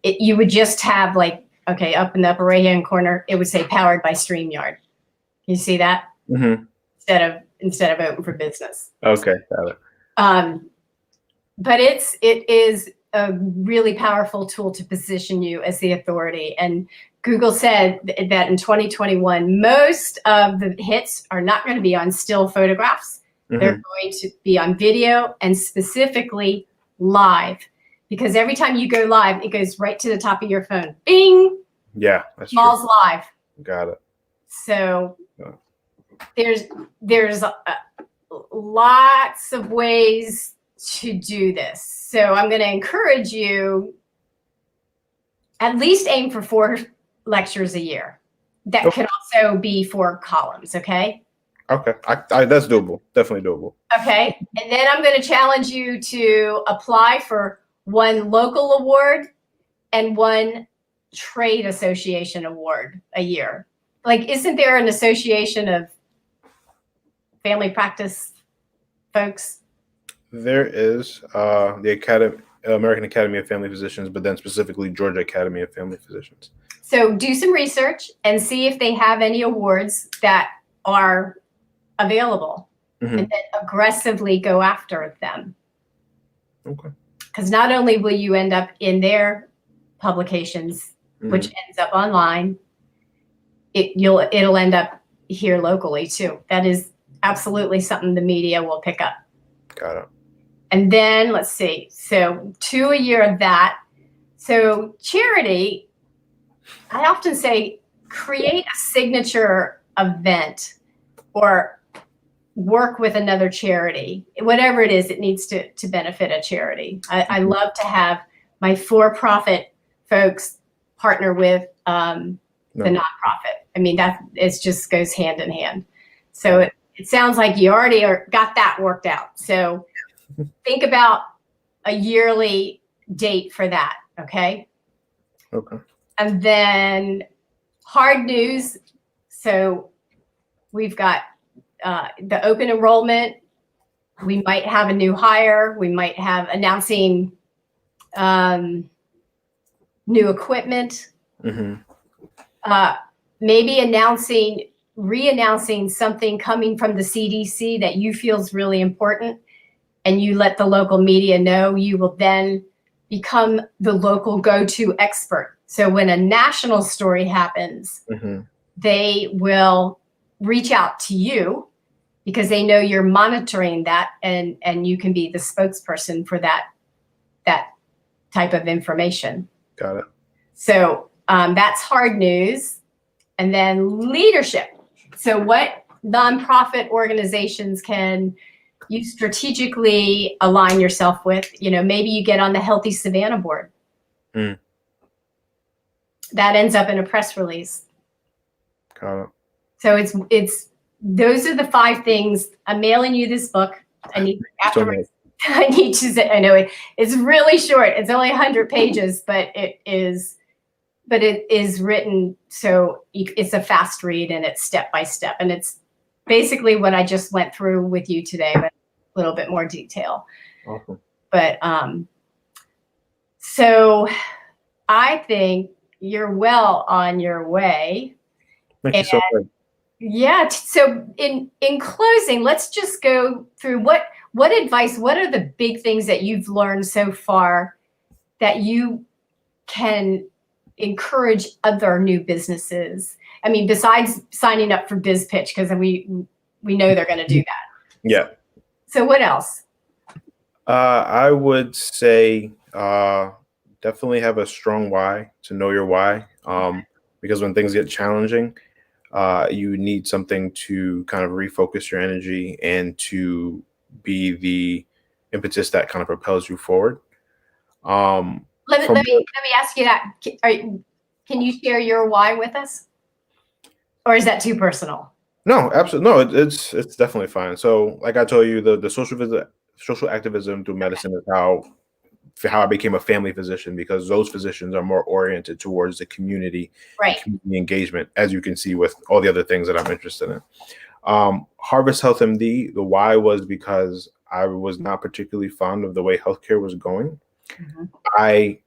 you would just have like, okay, up in the upper right-hand corner, it would say powered by StreamYard. You see that? Instead of open for business. Okay, got it. But it is a really powerful tool to position you as the authority. And Google said that in 2021, most of the hits are not going to be on still photographs. They're going to be on video, and specifically live, because every time you go live, it goes right to the top of your phone. Bing! Yeah, that's Small's true. live. Got it. So there's lots of ways to do this. So I'm going to encourage you, at least aim for 4 lectures a year. That could also be 4 columns, okay? Okay, that's doable. Definitely doable. Okay, and then I'm going to challenge you to apply for 1 local award and 1 trade association award a year. Like, isn't there an association of family practice folks? There is the American Academy of Family Physicians, but then specifically Georgia Academy of Family Physicians. So do some research and see if they have any awards that are available, and then aggressively go after them. Okay. Because not only will you end up in their publications, which ends up online, it'll end up here locally too. That is absolutely something the media will pick up. Got it. And then let's see. So 2 a year of that. So charity, I often say create a signature event or work with another charity. Whatever it is, it needs to benefit a charity. I love to have my for-profit folks partner with the nonprofit. I mean, it just goes hand in hand. So it sounds like you already got that worked out. So think about a yearly date for that, okay? Okay. And then hard news. So we've got the open enrollment. We might have a new hire. We might have announcing new equipment. Maybe re-announcing something coming from the CDC that you feel is really important, and you let the local media know. You will then become the local go-to expert. So when a national story happens, they will reach out to you because they know you're monitoring that, and you can be the spokesperson for that type of information. Got it. So that's hard news. And then leadership. So what nonprofit organizations can you strategically align yourself with? Maybe you get on the Healthy Savannah board. That ends up in a press release. Got it. So it's those are the 5 things. I'm mailing you this book. I need afterwards. I need to say, I know it's really short. It's only 100 pages, but it is written so it's a fast read, and it's step by step, and it's basically what I just went through with you today, but a little bit more detail. Awesome. But so I think you're well on your way. Thank you so much. Yeah. So in closing, let's just go through what advice, what are the big things that you've learned so far that you can encourage other new businesses? I mean, besides signing up for Biz Pitch, because we know they're going to do that. Yeah. So what else? I would say definitely have a strong why, to know your why. Because when things get challenging, you need something to kind of refocus your energy and to be the impetus that kind of propels you forward. Let me ask you that. Can you share your why with us? Or is that too personal? No, absolutely. No, it's definitely fine. So like I told you, the social activism through medicine is how I became a family physician, because those physicians are more oriented towards the community, right, community engagement, as you can see with all the other things that I'm interested in. Harvest Health MD, the why was because I was not particularly fond of the way healthcare was going. mm-hmm. I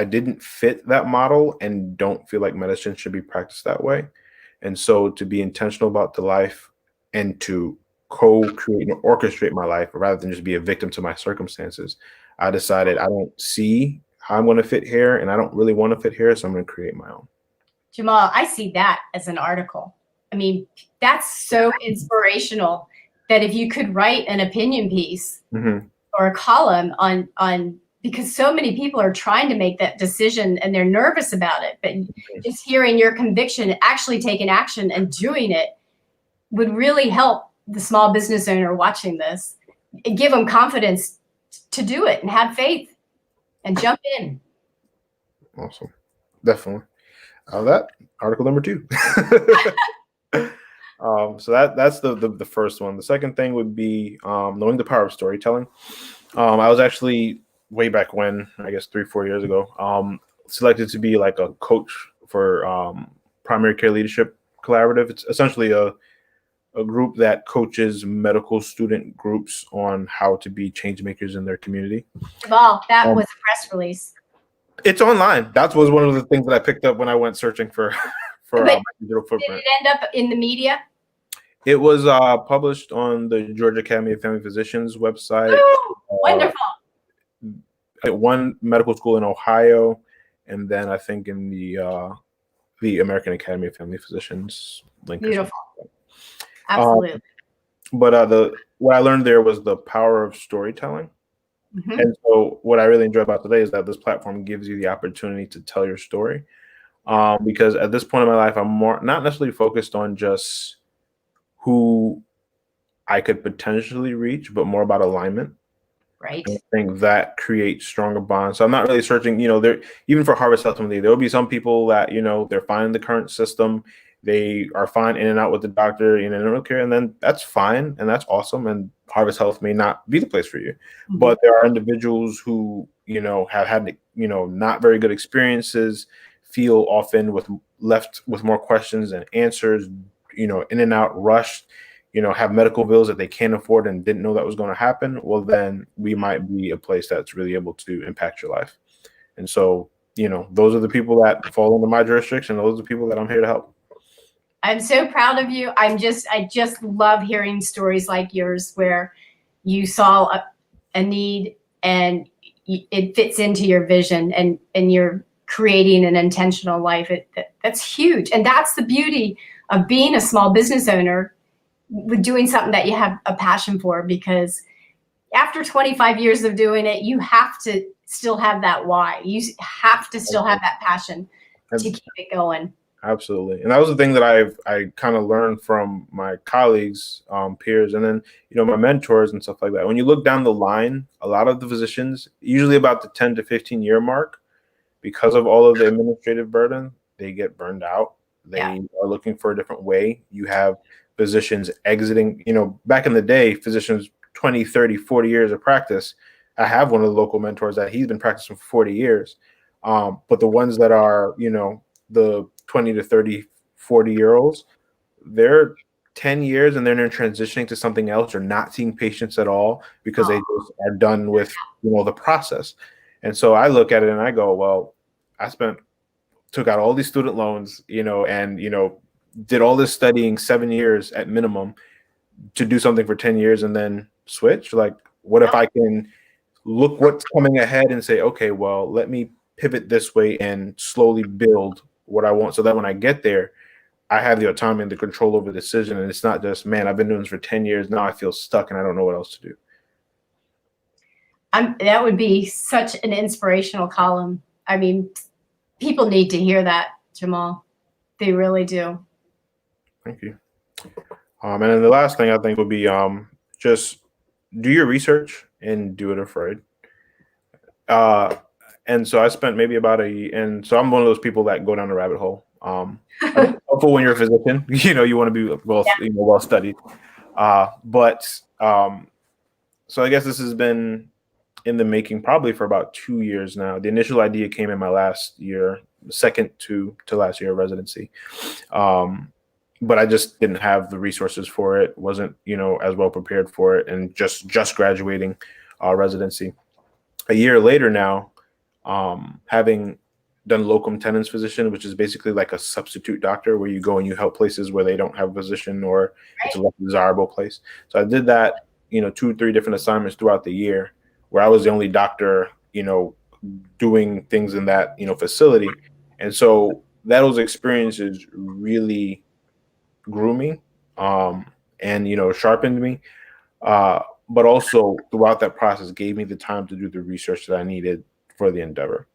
didn't fit that model and don't feel like medicine should be practiced that way. And so to be intentional about the life and to co-create and orchestrate my life rather than just be a victim to my circumstances, I decided I don't see how I'm going to fit here, and I don't really want to fit here, so I'm going to create my own. Jamal, I see that as an article. I mean, that's so inspirational that if you could write an opinion piece mm-hmm. or a column on because so many people are trying to make that decision and they're nervous about it, but just hearing your conviction, actually taking action and doing it would really help the small business owner watching this and give them confidence to do it and have faith and jump in. Awesome. Definitely. That article number 2. So that's the first one. The second thing would be knowing the power of storytelling. I was actually way back when, I guess 3-4 years ago, selected to be like a coach for Primary Care Leadership Collaborative. It's essentially a group that coaches medical student groups on how to be change makers in their community. Jamal, that was a press release. It's online. That was one of the things that I picked up when I went searching for my digital footprint. Did it end up in the media? It was published on the Georgia Academy of Family Physicians website. Ooh, wonderful. At one medical school in Ohio, and then I think in the American Academy of Family Physicians link. Beautiful. Absolutely. But what I learned there was the power of storytelling. Mm-hmm. And so what I really enjoy about today is that this platform gives you the opportunity to tell your story. Because at this point in my life, I'm more not necessarily focused on just who I could potentially reach, but more about alignment. Right. And I think that creates stronger bonds. So I'm not really searching, there, even for Harvest Health MD, there will be some people that, they're fine in the current system. They are fine in and out with the doctor, they don't care. And then that's fine. And that's awesome. And Harvest Health may not be the place for you. Mm-hmm. But there are individuals who, have had, not very good experiences, feel often left with more questions than answers, in and out, rushed, have medical bills that they can't afford and didn't know that was going to happen. Well, then we might be a place that's really able to impact your life. And so, those are the people that fall under my jurisdiction. Those are the people that I'm here to help. I'm so proud of you. I just love hearing stories like yours where you saw a need and it fits into your vision and you're creating an intentional life. That's huge. And that's the beauty of being a small business owner, with doing something that you have a passion for, because after 25 years of doing it, you have to still have that why. You have to still have that passion to keep it going. Absolutely. And that was the thing that I kind of learned from my colleagues, peers, and then, my mentors and stuff like that. When you look down the line, a lot of the physicians, usually about the 10 to 15 year mark, because of all of the administrative burden, they get burned out. They are looking for a different way. You have physicians exiting, back in the day, physicians 20, 30, 40 years of practice. I have one of the local mentors that he's been practicing for 40 years. But the ones that are, the 20 to 30, 40-year-olds, they're 10 years and then they're transitioning to something else or not seeing patients at all because they just are done with, the process. And so I look at it and I go, well, I took out all these student loans, and, did all this studying 7 years at minimum to do something for 10 years and then switch. Like, what if I can look what's coming ahead and say, okay, well, let me pivot this way and slowly build what I want so that when I get there, I have the autonomy and the control over the decision. And it's not just, man, I've been doing this for 10 years. Now I feel stuck and I don't know what else to do. That would be such an inspirational column. I mean, people need to hear that, Jamal. They really do. Thank you. And then the last thing I think would be just do your research and do it afraid. And so I spent maybe and so I'm one of those people that go down the rabbit hole. I think it's helpful when you're a physician, you want to be well studied. So I guess this has been in the making probably for about 2 years now. The initial idea came in my last year, second to last year of residency. But I just didn't have the resources for it, wasn't, as well prepared for it, and just graduating residency. A year later now, having done locum tenens physician, which is basically like a substitute doctor where you go and you help places where they don't have a physician or it's a less desirable place. So I did that, 2-3 different assignments throughout the year where I was the only doctor, doing things in that, facility. And so those experiences really grew me and, sharpened me. But also throughout that process gave me the time to do the research that I needed for the endeavor.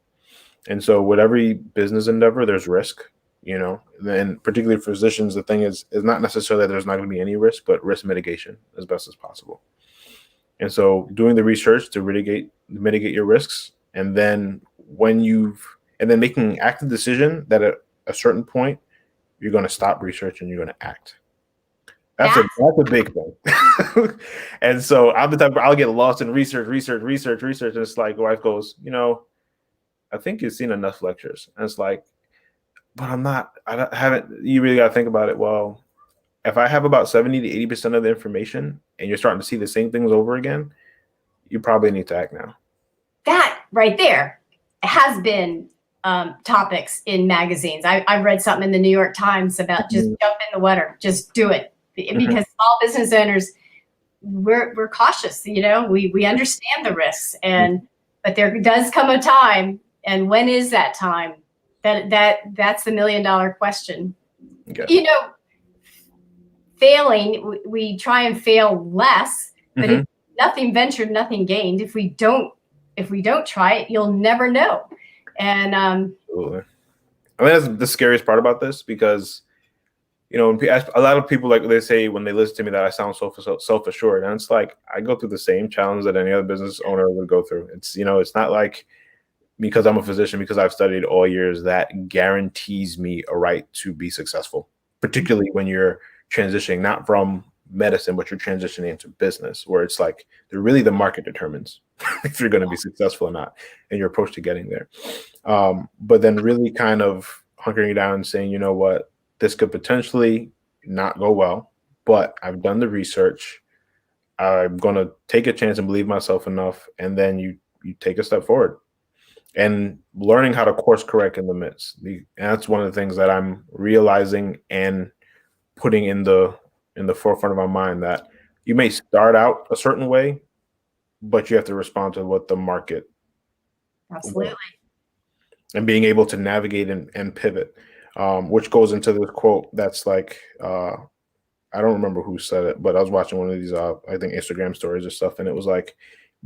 And so with every business endeavor, there's risk, and particularly for physicians, the thing is not necessarily that there's not going to be any risk, but risk mitigation as best as possible. And so doing the research to mitigate your risks, and then making an active decision that at a certain point, you're going to stop research and you're going to act. That's a big thing. And so I'm the type I'll get lost in research. And it's like, wife goes, I think you've seen enough lectures. And it's like, but you really got to think about it. Well, if I have about 70 to 80% of the information and you're starting to see the same things over again, you probably need to act now. That right there has been topics in magazines. I've read something in the New York Times about just jump in the water, just do it. Because small business owners, we're cautious, we understand the risks, but there does come a time, and when is that time? That's the $1 million question. Okay. Failing, we try and fail less, but if nothing ventured, nothing gained. If we don't try it, you'll never know. And absolutely. I mean, that's the scariest part about this, because a lot of people, like they say when they listen to me, that I sound so self-assured, and it's like I go through the same challenge that any other business owner would go through. It's it's not like because I'm a physician, because I've studied all years, that guarantees me a right to be successful, particularly when you're transitioning not from medicine, but you're transitioning into business, where it's like the market determines if you're going to be successful or not, and your approach to getting there. But then really kind of hunkering down and saying, you know what, this could potentially not go well, but I've done the research. I'm going to take a chance and believe myself enough. And then you take a step forward and learning how to course correct in the midst. And that's one of the things that I'm realizing and putting in the forefront of my mind, that you may start out a certain way, but you have to respond to what the market. Absolutely. Wants. And being able to navigate and pivot. Which goes into this quote that's like, I don't remember who said it, but I was watching one of these, I think, Instagram stories or stuff, and it was like,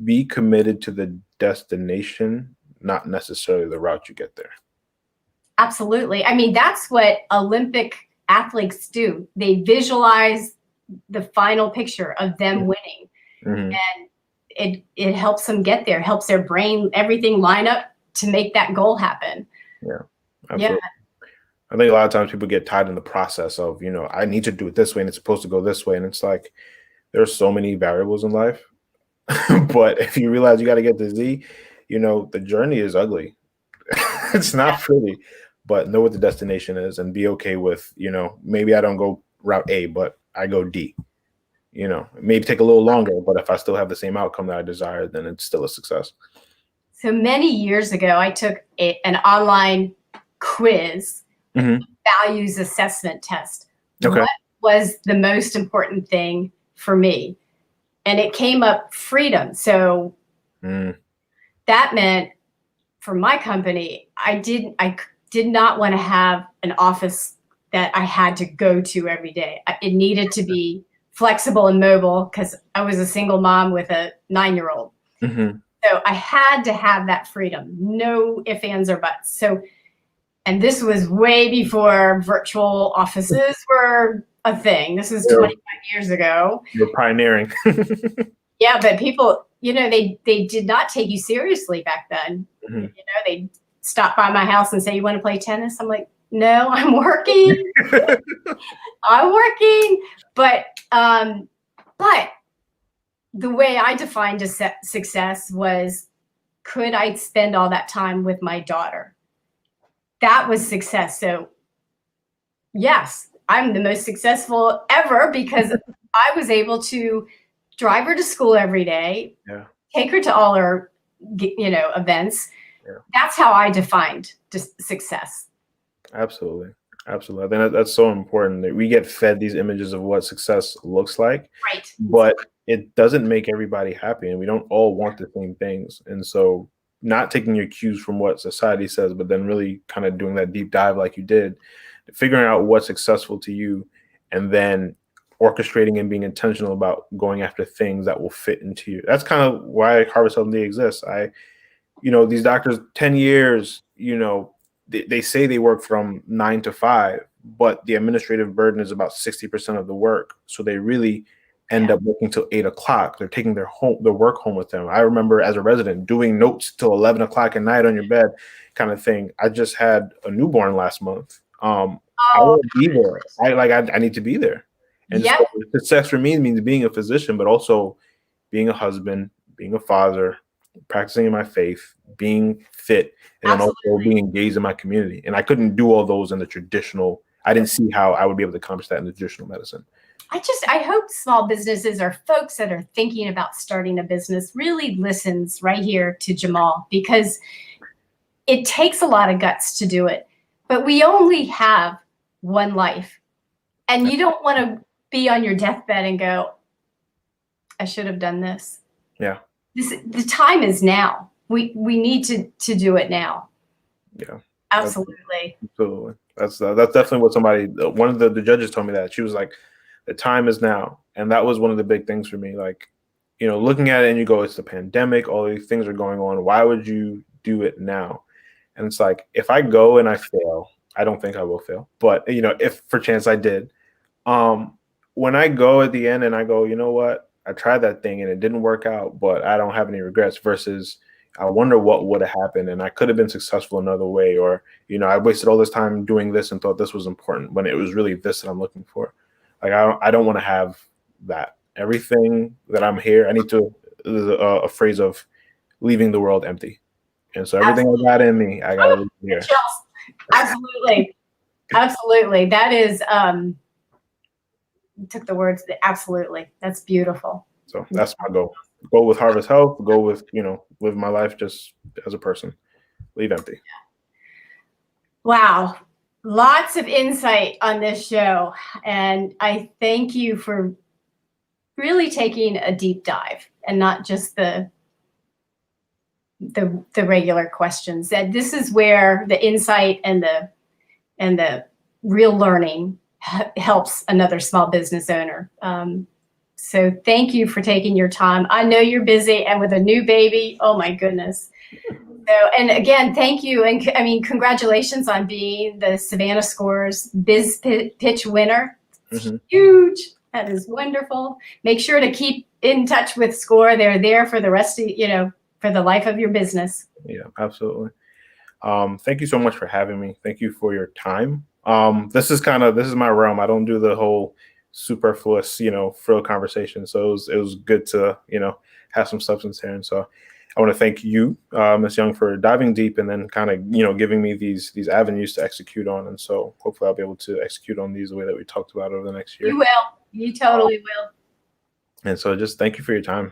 be committed to the destination, not necessarily the route you get there. Absolutely. I mean, that's what Olympic athletes do. They visualize the final picture of them winning, and it helps them get there, helps their brain, everything line up to make that goal happen. Yeah, absolutely. Yeah. I think a lot of times people get tied in the process of, I need to do it this way and it's supposed to go this way. And it's like, there's so many variables in life. But if you realize you got to get to Z, the journey is ugly. It's not pretty, but know what the destination is and be okay with, maybe I don't go route A, but I go D. Maybe take a little longer, but if I still have the same outcome that I desire, then it's still a success. So many years ago, I took an online quiz. Values assessment test. Okay. What was the most important thing for me? And it came up freedom. So that meant for my company, I did not want to have an office that I had to go to every day. It needed to be flexible and mobile because I was a single mom with a 9-year-old. So I had to have that freedom. No ifs, ands, or buts. So And this was way before virtual offices were a thing. This is 25 years ago. You're pioneering. Yeah, but people, they did not take you seriously back then. Mm-hmm. They stop by my house and say, "You want to play tennis?" I'm like, "No, I'm working." I'm working. But the way I defined success was, could I spend all that time with my daughter? That was success. So yes, I'm the most successful ever because I was able to drive her to school every day, take her to all her, events. Yeah. That's how I defined success. Absolutely. Absolutely. I think that's so important that we get fed these images of what success looks like, right? But it doesn't make everybody happy, and we don't all want the same things. And so not taking your cues from what society says, but then really kind of doing that deep dive like you did, figuring out what's successful to you, and then orchestrating and being intentional about going after things that will fit into you. That's kind of why Harvest LMD exists. These doctors, 10 years, they say they work from 9 to 5, but the administrative burden is about 60% of the work. So they really end up working till 8 o'clock. They're taking their work home with them. I remember as a resident doing notes till 11 o'clock at night on your bed kind of thing. I just had a newborn last month. I won't be there. I need to be there. And so success for me means being a physician, but also being a husband, being a father, practicing in my faith, being fit, and then also being engaged in my community. And I couldn't do all those in the traditional. I didn't see how I would be able to accomplish that in the traditional medicine. I hope small businesses or folks that are thinking about starting a business really listens right here to Jamal, because it takes a lot of guts to do it, but we only have one life, and you don't want to be on your deathbed and go, "I should have done this." Yeah. The time is now. We need to do it now. Yeah. Absolutely. Absolutely. That's definitely what one of the judges told me that. She was like, the time is now. And that was one of the big things for me. Like, looking at it and you go, it's the pandemic, all these things are going on. Why would you do it now? And it's like, if I go and I fail, I don't think I will fail. But, if for chance I did, when I go at the end and I go, you know what? I tried that thing and it didn't work out, but I don't have any regrets, versus I wonder what would have happened and I could have been successful another way. Or, I wasted all this time doing this and thought this was important when it was really this that I'm looking for. Like, I don't want to have that. Everything that I'm here, I need to, a phrase of leaving the world empty. And so everything I got in me, I got to leave here. Absolutely. Absolutely. That is, took the words, absolutely. That's beautiful. So that's my goal. Go with Harvest Health, go with, live my life just as a person, leave empty. Wow. Lots of insight on this show. And I thank you for really taking a deep dive and not just the regular questions. That this is where the insight and the real learning helps another small business owner. So thank you for taking your time. I know you're busy, and with a new baby, oh my goodness. So, and again, thank you. And congratulations on being the Savannah Scores Biz Pitch winner. Mm-hmm. Huge. That is wonderful. Make sure to keep in touch with SCORE. They're there for the rest of, for the life of your business. Yeah, absolutely. Thank you so much for having me. Thank you for your time. This is my realm. I don't do the whole superfluous, frill conversation. So it was good to, have some substance here. And so I want to thank you, Ms. Young, for diving deep and then kind of, giving me these avenues to execute on. And so hopefully I'll be able to execute on these the way that we talked about over the next year. You will. You totally will. And so just thank you for your time.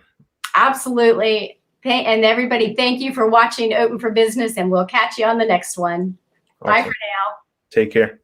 Absolutely. And everybody, thank you for watching Open for Business, and we'll catch you on the next one. Awesome. Bye for now. Take care.